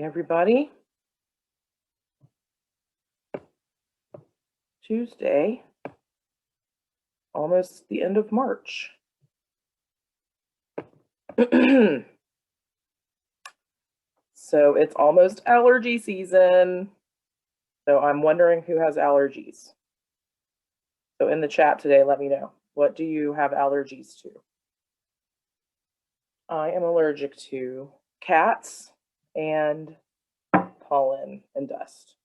Hey, everybody. Tuesday, almost the end of March. So it's almost allergy season. So I'm wondering who has allergies. So in the chat today, let me know. What do you have allergies to? I am allergic to cats and pollen and dust.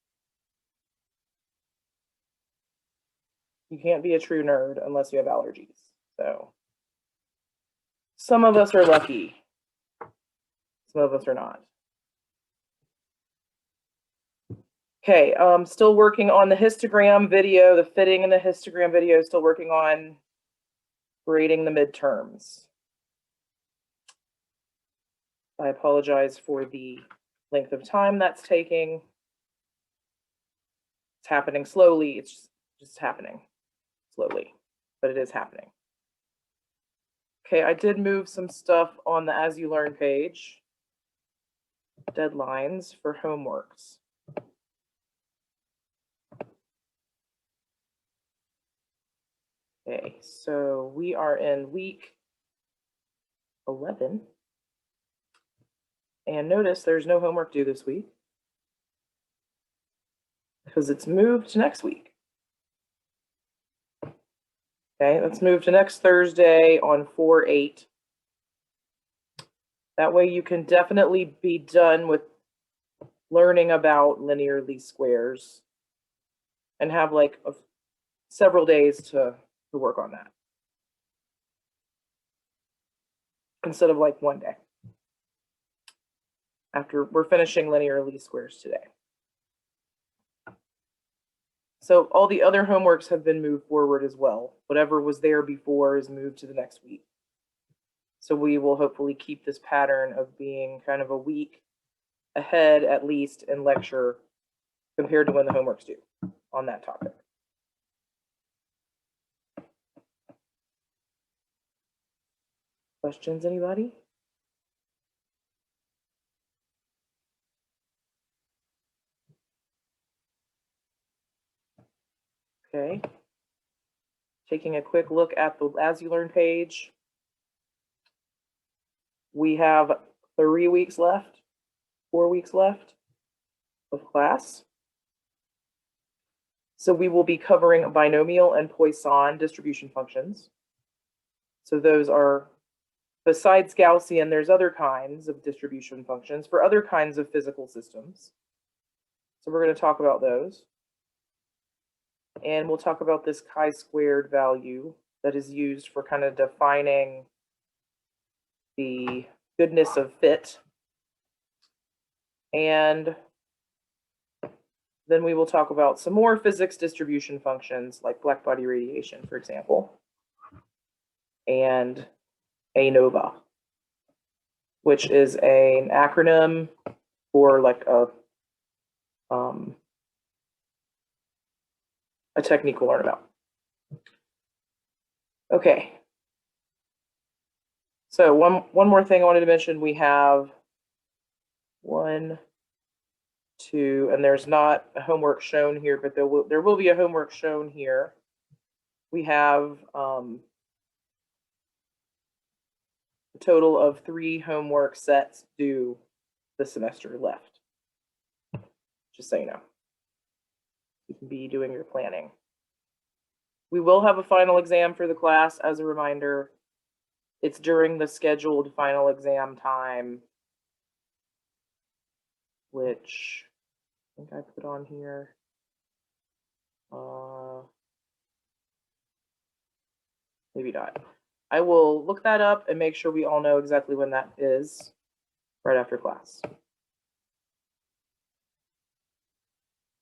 You can't be a true nerd unless you have allergies. So some of us are lucky. Some of us are not. Okay, still working on the histogram video, the fitting in the histogram video, still working on grading the midterms. I apologize for the length of time that's taking. It's happening slowly. It's just happening slowly, but it is happening. Okay, I did move some stuff on the As You Learn page. Deadlines for homeworks. Okay, so we are in week 11. And notice there's no homework due this week because it's moved to next week. Okay, let's move to next Thursday on 4/8. That way you can definitely be done with learning about linear least squares and have like several days to work on that instead of like one day after we're finishing linear least squares today. So all the other homeworks have been moved forward as well. Whatever was there before is moved to the next week. So we will hopefully keep this pattern of being kind of a week ahead, at least in lecture, compared to when the homework's due on that topic. Questions, anybody? Okay. Taking a quick look at the As You Learn page. We have 3 weeks left, 4 weeks left of class. So we will be covering binomial and Poisson distribution functions. So those are, besides Gaussian, there's other kinds of distribution functions for other kinds of physical systems. So we're going to talk about those. And we'll talk about this chi-squared value that is used for kind of defining the goodness of fit. And then we will talk about some more physics distribution functions like blackbody radiation, for example, and ANOVA, which is an acronym for like a technique we'll learn about. Okay. So one more thing I wanted to mention, we have 1, 2, and there's not a homework shown here, but there will be a homework shown here. We have a total of 3 homework sets due this semester left. Just so you know. You can be doing your planning. We will have a final exam for the class. As a reminder, it's during the scheduled final exam time, which I think I put on here. Maybe not. I will look that up and make sure we all know exactly when that is right after class.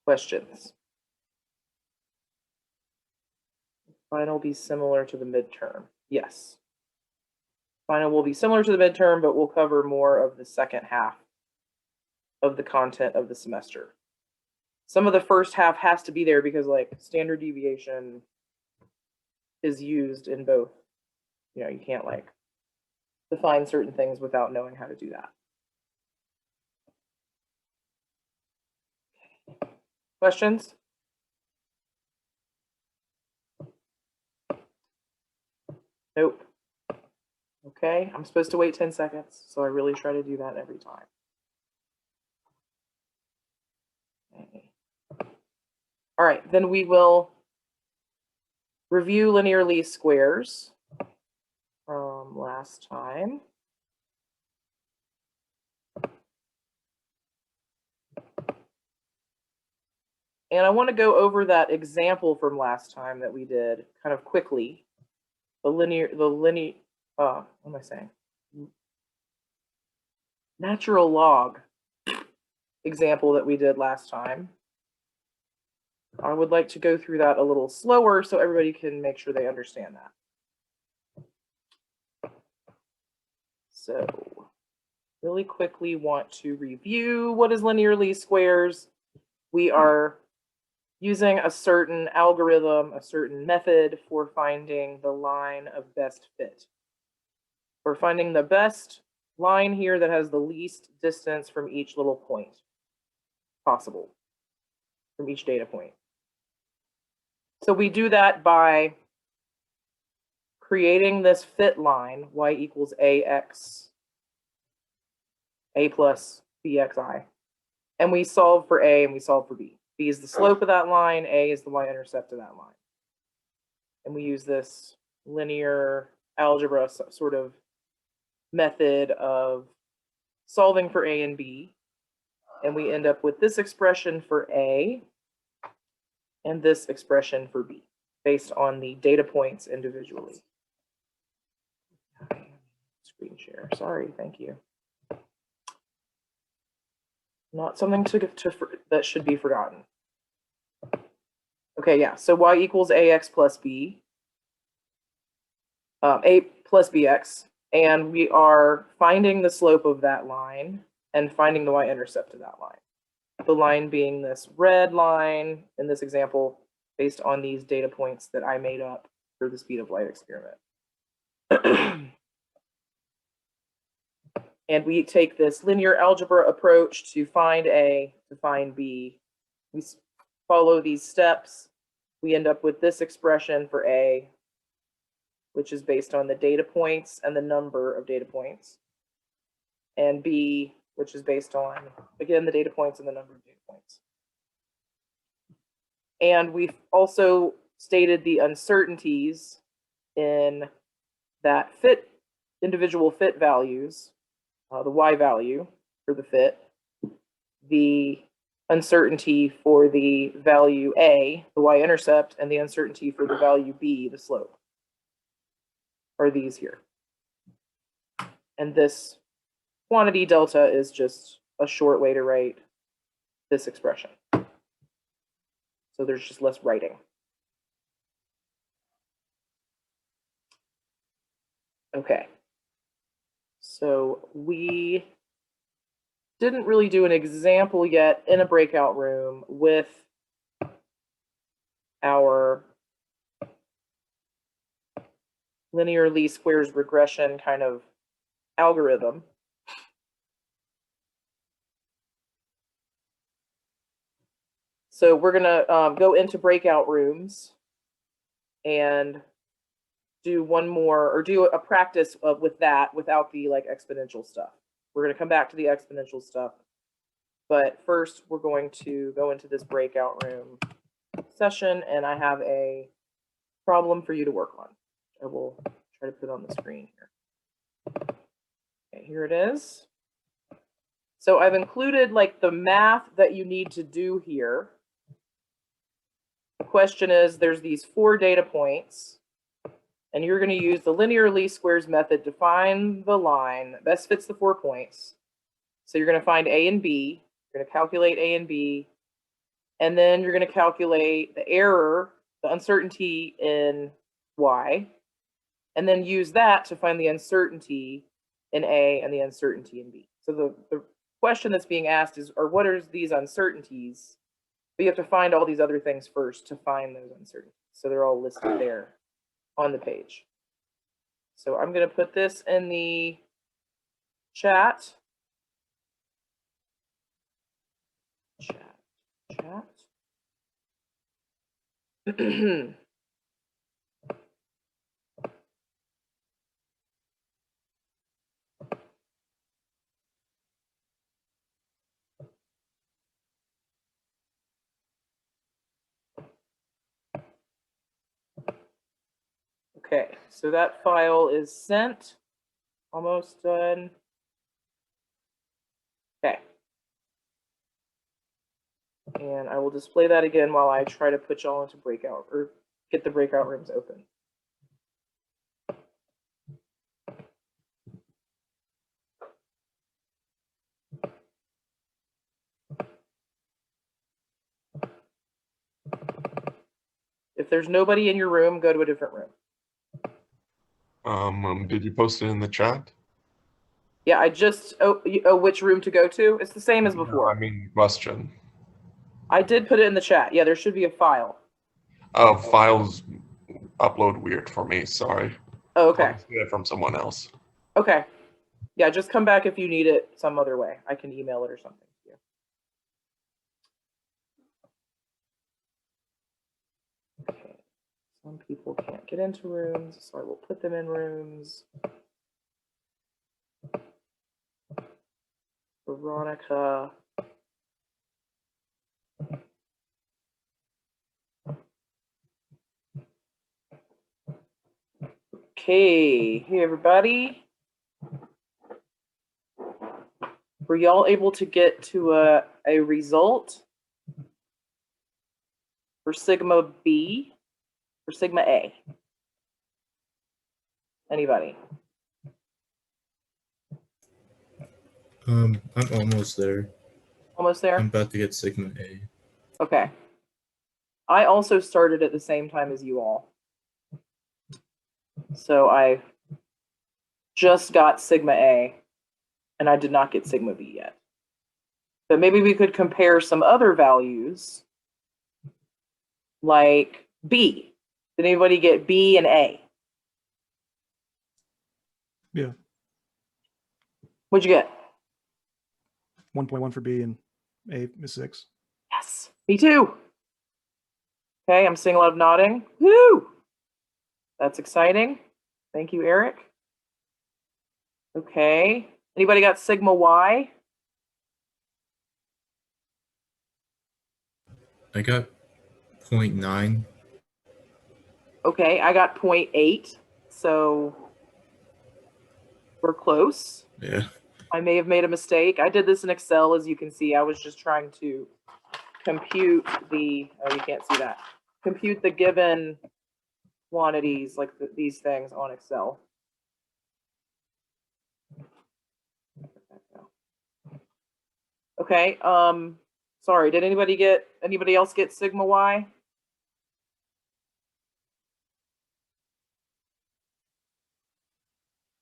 Questions? Final will be similar to the midterm. Yes. Final will be similar to the midterm, but we'll cover more of the second half of the content of the semester. Some of the first half has to be there because like standard deviation is used in both. You know, you can't like define certain things without knowing how to do that. Questions? Nope. Okay, I'm supposed to wait 10 seconds, so I really try to do that every time. Okay. All right, then we will review linear least squares from last time. And I want to go over that example from last time that we did kind of quickly. What am I saying? Natural log example that we did last time. I would like to go through that a little slower so everybody can make sure they understand that. So, really quickly want to review what is linear least squares. We are using a certain algorithm, a certain method for finding the line of best fit. We're finding the best line here that has the least distance from each little point possible, from each data point. So we do that by creating this fit line, y equals ax, a plus bxi. And we solve for a and we solve for b. B is the slope of that line, a is the y-intercept of that line. And we use this linear algebra sort of method of solving for a and b. And we end up with this expression for a and this expression for b based on the data points individually. Screen share, sorry, thank you. Not something that should be forgotten. Okay, yeah, so y equals ax plus b, a plus bx, and we are finding the slope of that line and finding the y-intercept of that line. The line being this red line in this example based on these data points that I made up for the speed of light experiment. And we take this linear algebra approach to find A, to find B. We follow these steps. We end up with this expression for A, which is based on the data points and the number of data points. And B, which is based on, again, the data points and the number of data points. And we've also stated the uncertainties in that individual fit values, the y value for the fit, the uncertainty for the value A, the y-intercept, and the uncertainty for the value B, the slope, are these here. And this quantity delta is just a short way to write this expression. So there's just less writing. Okay. So we didn't really do an example yet in a breakout room with our linear least squares regression kind of algorithm. So we're going to go into breakout rooms and do one more, or do a practice with that without the like exponential stuff. We're going to come back to the exponential stuff. But first, we're going to go into this breakout room session, and I have a problem for you to work on. I will try to put it on the screen here. Okay, here it is. So I've included like the math that you need to do here. The question is, there's these 4 data points, and you're going to use the linear least squares method to find the line that best fits the 4 points. So you're going to find A and B. You're going to calculate A and B, and then you're going to calculate the error, the uncertainty in Y, and then use that to find the uncertainty in A and the uncertainty in B. So the question that's being asked is, or what are these uncertainties? But you have to find all these other things first to find those uncertainties. So they're all listed there on the page. So I'm going to put this in the chat. Okay, so that file is sent. Almost done. Okay. And I will display that again while I try to put y'all into breakout or get the breakout rooms open. If there's nobody in your room, go to a different room. Did you post it in the chat? Yeah, I just, which room to go to? It's the same as before. No, I mean question. I did put it in the chat. Yeah, there should be a file. Oh, files upload weird for me, sorry. Oh, okay. I'll just get it from someone else. Okay. Yeah, just come back if you need it some other way. I can email it or something. Yeah. Okay. Some people can't get into rooms, so I will put them in rooms. Veronica. Okay, hey everybody. Were y'all able to get to a result for sigma B or sigma A? Anybody? I'm almost there. Almost there? I'm about to get sigma A. Okay. I also started at the same time as you all. So I just got sigma A and I did not get sigma B yet. But maybe we could compare some other values like B. Did anybody get B and A? Yeah. What'd you get? 1.1 for B and A is 6. Yes, me too. Okay, I'm seeing a lot of nodding. Woo! That's exciting. Thank you, Eric. Okay. Anybody got sigma Y? I got 0.9. Okay, I got 0.8. So we're close. Yeah. I may have made a mistake. I did this in Excel, as you can see. I was just trying to compute the, oh, you can't see that. Compute the given quantities, like these things on Excel. Okay, sorry, did anybody else get sigma Y?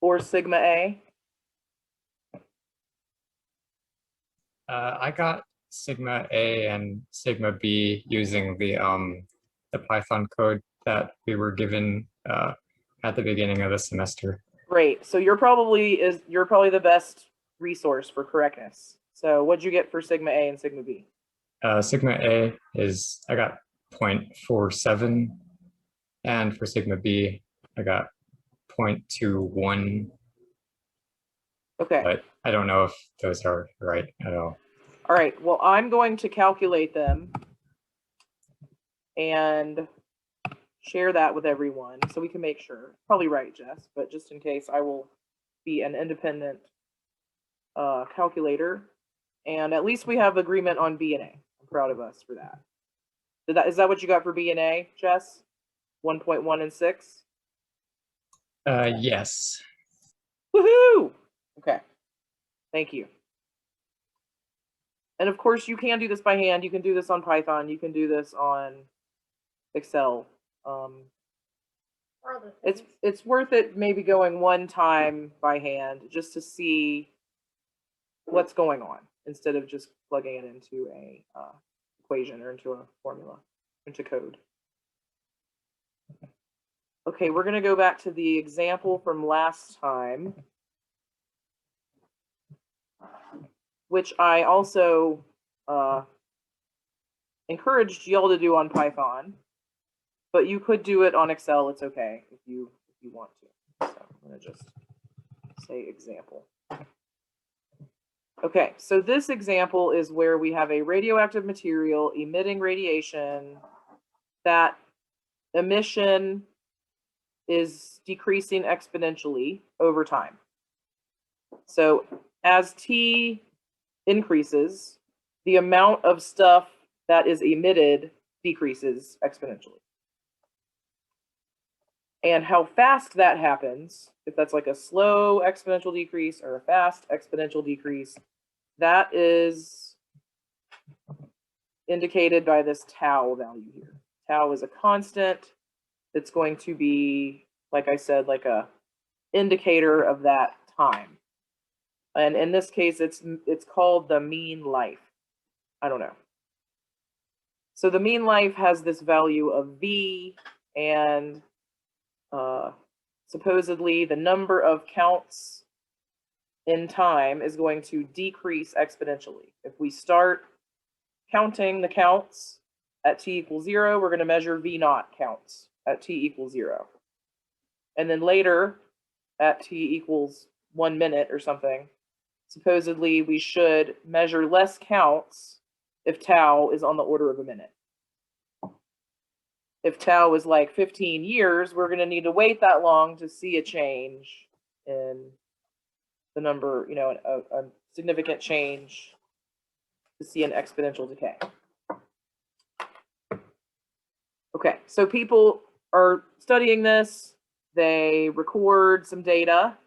Or sigma A? I got sigma A and sigma B using the Python code that we were given at the beginning of the semester. Great. So you're probably the best resource for correctness. So what'd you get for sigma A and sigma B? Sigma A is, I got 0.47, and for sigma B, I got 0.21. Okay. But I don't know if those are right at all. All right. Well, I'm going to calculate them and share that with everyone so we can make sure. Probably right, Jess, but just in case, I will be an independent calculator. And at least we have agreement on B and A. I'm proud of us for that. Is that what you got for B and A, Jess? 1.1 and 6? Yes. Woohoo! Okay. Thank you. And of course, you can do this by hand. You can do this on Python. You can do this on Excel. It's worth it maybe going one time by hand just to see what's going on instead of just plugging it into a equation or into a formula, into code. Okay, we're going to go back to the example from last time, which I also encouraged y'all to do on Python. but you could do it on Excel. It's okay if you want to. So I'm going to just say example. Okay, so this example is where we have a radioactive material emitting radiation. That emission is decreasing exponentially over time. So as T increases, the amount of stuff that is emitted decreases exponentially. And how fast that happens, if that's like a slow exponential decrease or a fast exponential decrease, that is indicated by this tau value here. Tau is a constant. It's going to be, like I said, like a indicator of that time. And in this case, it's called the mean life. I don't know. So the mean life has this value of V, and supposedly the number of counts in time is going to decrease exponentially. If we start counting the counts at t equals 0, we're going to measure V naught counts at t equals 0. And then later, at t equals 1 minute or something, supposedly we should measure less counts if tau is on the order of a minute. If tau is like 15 years, we're going to need to wait that long to see a change in the number, you know, a significant change to see an exponential decay. Okay, so people are studying this. They record some data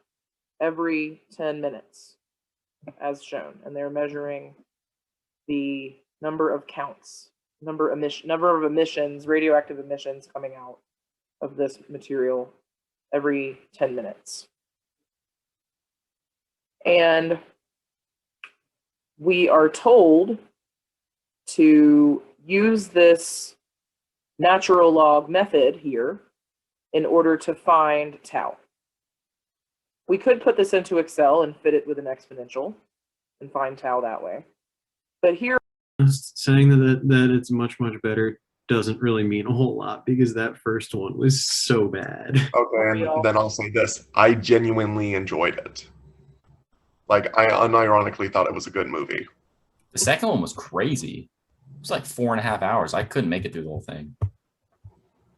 every 10 minutes, as shown, and they're measuring the number of counts, number of emissions, radioactive emissions coming out of this material every 10 minutes. And we are told to use this natural log method here in order to find tau. We could put this into Excel and fit it with an exponential and find tau that way. But here, saying that it's much better doesn't really mean a whole lot, because that first one was so bad. Okay, and then I'll say this. I genuinely enjoyed it. Like, I unironically thought it was a good movie. The second one was crazy. It was like 4.5 hours. I couldn't make it through the whole thing.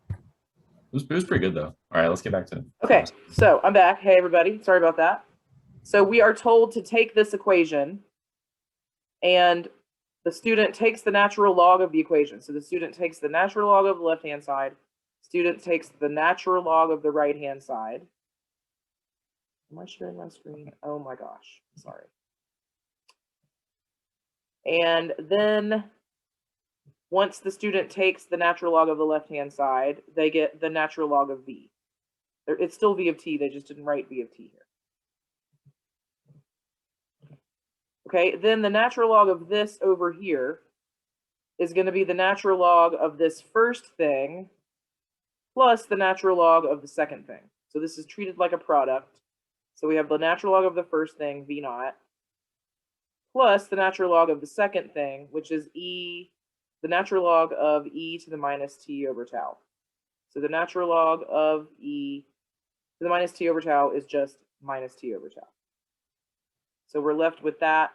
It was pretty good though. All right, let's get back to it. okay, so I'm back. Hey, everybody. Sorry about that. So we are told to take this equation, and the student takes the natural log of the equation. So the student takes the natural log of the left-hand side. Student takes the natural log of the right-hand side. Am I sharing my screen? Oh my gosh, sorry. And then once the student takes the natural log of the left-hand side, they get the natural log of V. It's still V of t, they just didn't write V of t here. Okay, then the natural log of this over here is going to be the natural log of this first thing plus the natural log of the second thing. So this is treated like a product. So we have the natural log of the first thing, V naught, plus the natural log of the second thing, which is E, the natural log of E to the minus t over tau. So the natural log of E to the minus t over tau is just minus t over tau. So we're left with that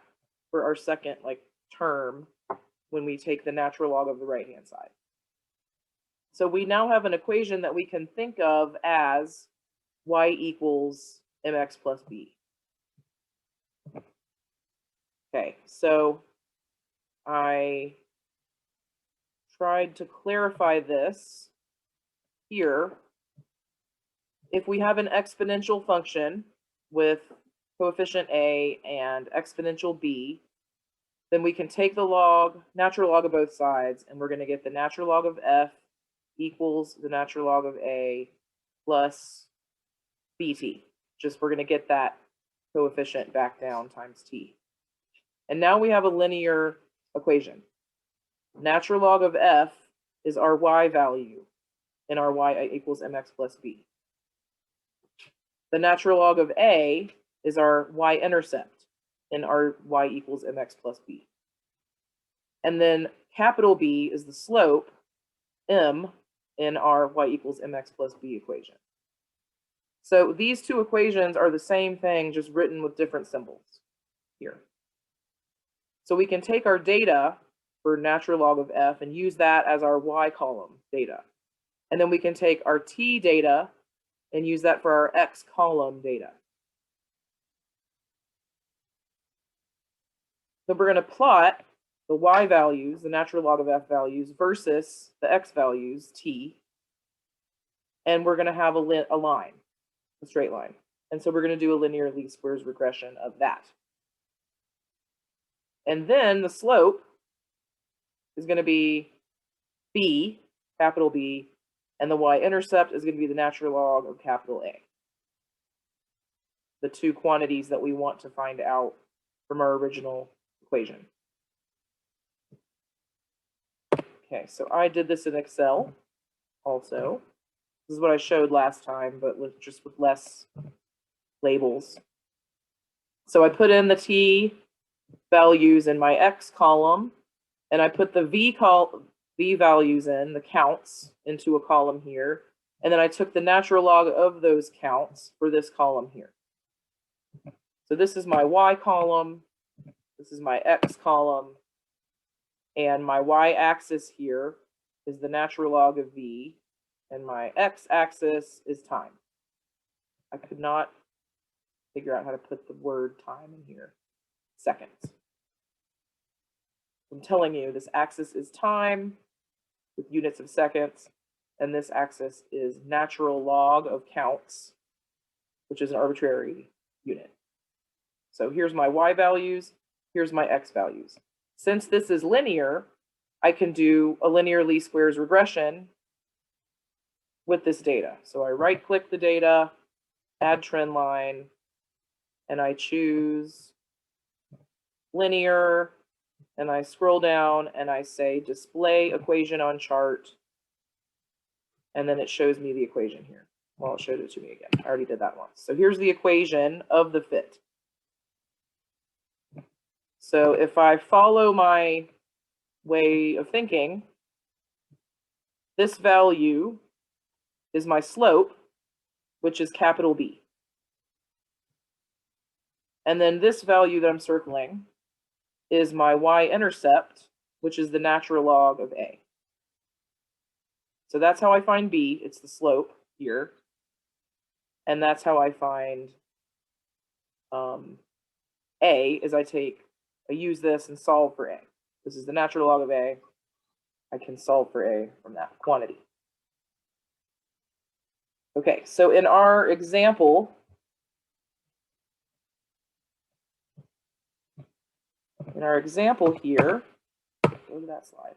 for our second term when we take the natural log of the right-hand side. So we now have an equation that we can think of as y equals mx plus b. Okay, so I tried to clarify this here. If we have an exponential function with coefficient a and exponential b, then we can take the natural log of both sides, and we're going to get the natural log of f equals the natural log of a plus bt. Just we're going to get that coefficient back down times t. And now we have a linear equation. Natural log of f is our y value, and our y equals mx plus b. The natural log of a is our y-intercept, and our y equals mx plus b. And then capital B is the slope, m, in our y equals mx plus b equation. So these two equations are the same thing, just written with different symbols here. So we can take our data for natural log of f and use that as our y column data. And then we can take our t data and use that for our x column data. So we're going to plot the y values, the natural log of f values, versus the x values, t. And we're going to have a line, a straight line. And so we're going to do a linear least squares regression of that. And then the slope is going to be b, capital B, and the y-intercept is going to be the natural log of capital A. The two quantities that we want to find out from our original equation. Okay, so I did this in Excel also. This is what I showed last time, but just with less labels. So I put in the t values in my x column, and I put the v values in, the counts, into a column here. And then I took the natural log of those counts for this column here. So this is my y column, this is my x column, and my y-axis here is the natural log of v, and my x-axis is time. I could not figure out how to put the word time in here. Seconds. I'm telling you, this axis is time with units of seconds, and this axis is natural log of counts, which is an arbitrary unit. So here's my y values, here's my x values. Since this is linear, I can do a linear least squares regression with this data. So I right-click the data, add trend line, and I choose linear, and I scroll down and I say display equation on chart, and then it shows me the equation here. Well, it showed it to me again. I already did that once. So here's the equation of the fit. So if I follow my way of thinking, this value is my slope, which is capital B. And then this value that I'm circling is my y-intercept, which is the natural log of A. So that's how I find B. It's the slope here. And that's how I find A, is I use this and solve for A. This is the natural log of A. I can solve for A from that quantity. Okay, so in our example, here, go to that slide.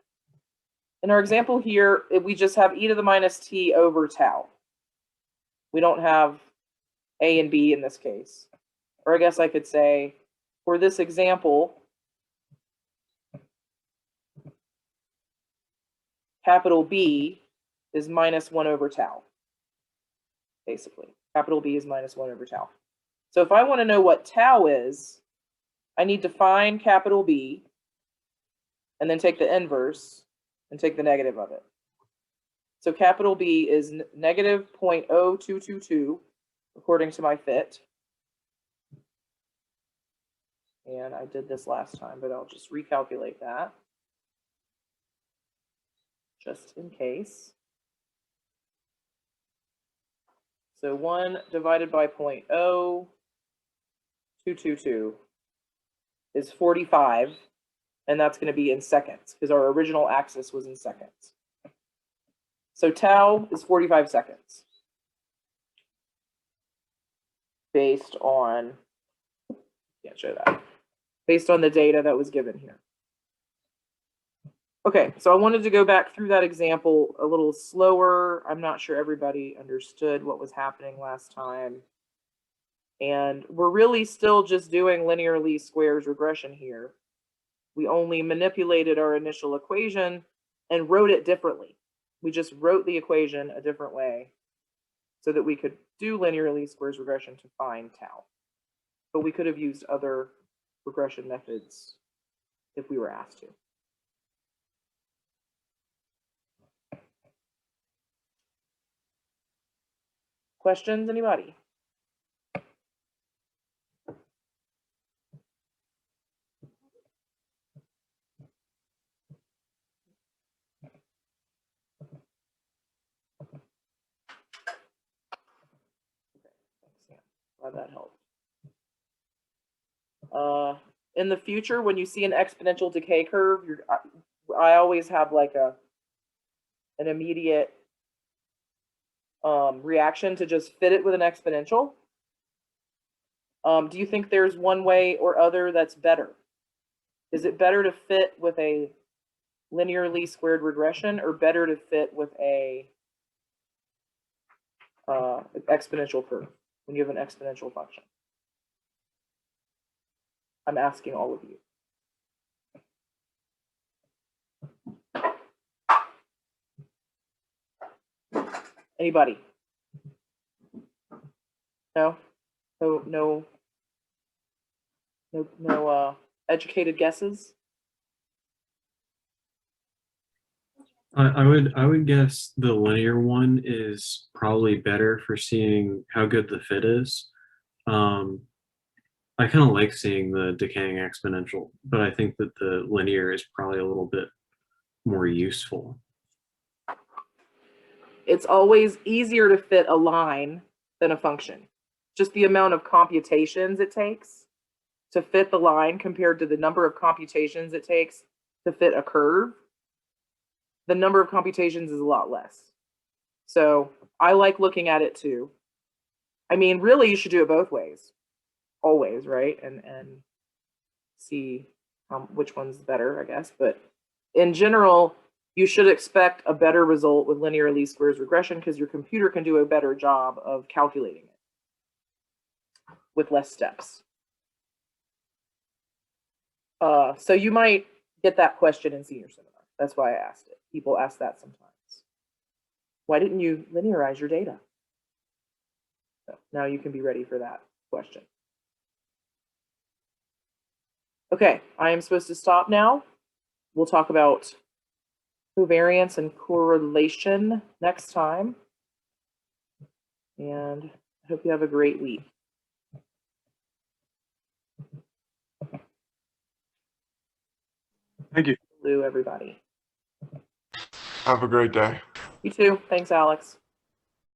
In our example here, we just have e to the minus t over tau. We don't have A and B in this case. Or I guess I could say, for this example, capital B is minus 1 over tau. Basically, capital B is minus 1 over tau. So if I want to know what tau is, I need to find capital B and then take the inverse and take the negative of it. So capital B is negative 0.0222 according to my fit. And I did this last time, but I'll just recalculate that just in case. So 1 divided by 0.0222 is 45, and that's going to be in seconds because our original axis was in seconds. So tau is 45 seconds based on, can't show that, based on the data that was given here. Okay, so I wanted to go back through that example a little slower. I'm not sure everybody understood what was happening last time. And we're really still just doing linear least squares regression here. We only manipulated our initial equation and wrote it differently. We just wrote the equation a different way so that we could do linear least squares regression to find tau. But we could have used other regression methods if we were asked to. Questions, anybody? Glad that helped. In the future, when you see an exponential decay curve, I always have like an immediate reaction to just fit it with an exponential. Do you think there's one way or other that's better? Is it better to fit with a linear least squared regression, or better to fit with a exponential curve when you have an exponential function? I'm asking all of you. Anybody? No? No educated guesses? I would guess the linear one is probably better for seeing how good the fit is. I kind of like seeing the decaying exponential, but I think that the linear is probably a little bit more useful. It's always easier to fit a line than a function. Just the amount of computations it takes to fit the line compared to the number of computations it takes to fit a curve. The number of computations is a lot less. So I like looking at it too. I mean, really, you should do it both ways, always, right? And see which one's better, I guess. But in general, you should expect a better result with linear least squares regression because your computer can do a better job of calculating it with less steps. So you might get that question in senior seminar. That's why I asked it. People ask that sometimes. Why didn't you linearize your data? So now you can be ready for that question. Okay, I am supposed to stop now. We'll talk about covariance and correlation next time. And I hope you have a great week. Thank you. Hello, everybody. Have a great day. You too. Thanks, Alex.